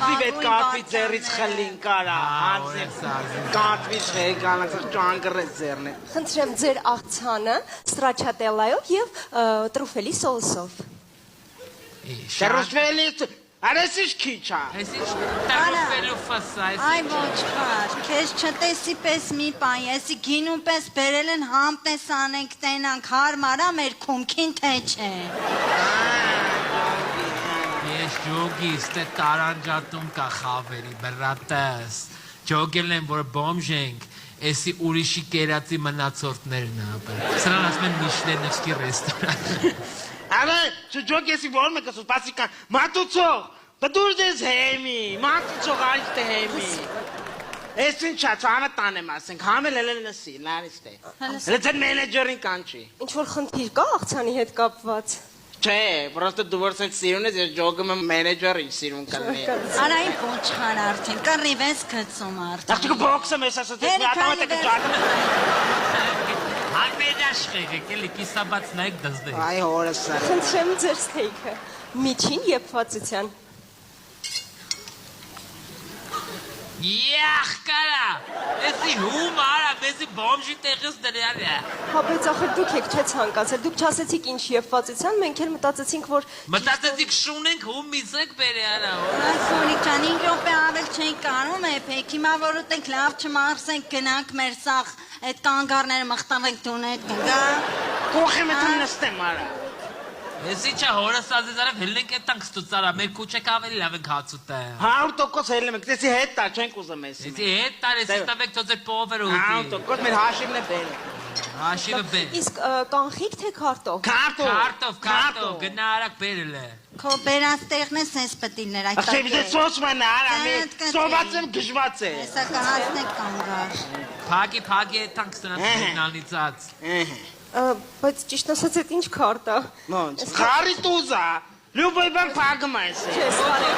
Անձիվ այդ կատվի ձեռից խլին կարա, անձիվ կատվի չեկան, ասած ճանգրեց ձեռն է։ Խնդրեմ ձեր աղցանը ստրաչատելայով եւ տրուֆելի սոուսով։ Տրուֆելի, արեսիշ քիչ է։ Այսինչ տրուֆելու ֆասա, Այ ոչխար, քեզ չտեսի պես մի պան, եսի գինու պես բերել են համտես անենք տենանք, հարմարա մեր քումքին թե չէ։ Ես ջոգիս, թե տարանջատում կա խավերի, բրատես, ջոգել են, որ բոմժ ենք, եսի ուրիշի կերացի մնացորդներն ապեր, սրան ասում են Միշլենովսկի ռեստորան։ Ալե, չջոգ եսի որում եք ասուս, պասիկան, մատուցող, բդուր դեզ հեմի, մատուցող այս թե հեմի։ Ես ինչ չացանը տանեմ ասենք, համել էլ նսի, լարիս թե։ Հլը ձեր մենեջերին կանչի։ Ինչ-որ խնդիր կա աղցանի հետ կապված։ Չէ, պրոստը դու որ սենց սիրուն ես, ես ջոգում եմ մենեջերին սիրուն կլնի։ Արա իմ ոչխար արդեն, կռիվ ես գծում արդեն։ Աղջիկը բոքսը մեզ ասած, ես մի ատամատ եք ջագում։ Հարգվեր աշխեղեք, էլի կիսաբաց նայք դզդեք։ Այ հորս սար։ Խնդրեմ ձեր ստեյքը։ Միջին եփվածության։ Եախ կարա, եսի հում արա, մեզի բոմժի տեղից դրյալ է։ Հա, բայց ախր դուք եք չէ ցանկացել, դուք չասեցիք ինչ եփվածության, մենք էլ մտածեցինք, որ Մտածեցիք շունենք հում միզեք բերի արա։ Սոնիկ ջան, 5 րոպե ավել չենք կարում էփեք, հիմա որ ուտենք լավ չմարսենք, գնանք մեր սաղ, այդ կանգառները մխտավենք տունետ կգա։ Կողեմ եմ նստեմ արա։ Եսի չա հորս ազիզարև հելնենք էտանք ստուծարա, մեր կուչեք ավելի լավ ենք հացուտ է։ 100% հելեմ եք, տեսի հետ տա, չենք ուզում ես։ Եսի հետ տար, եսի տավեք ծոծեր պովերը 100% մեր հաշիվն է բերը։ Հաշիվը բեր։ իսկ կանխիկ թե քարտով։ Քարտով, գնա արակ բերել է։ Քո բերած տեղն է սենց պտիլներ այդ Ախջի վիզե սոսման արա, սոված եմ գժված է։ Հեսա կհասնեք կանգար։ Փագի էտանք սրանց մենալիցած։ Բայց ճիշտ ասած այդ ինչ քարտ է։ Ոնց, խարի տուզա, լյուբոյ բան փագում այս է։ Չէ, սարե։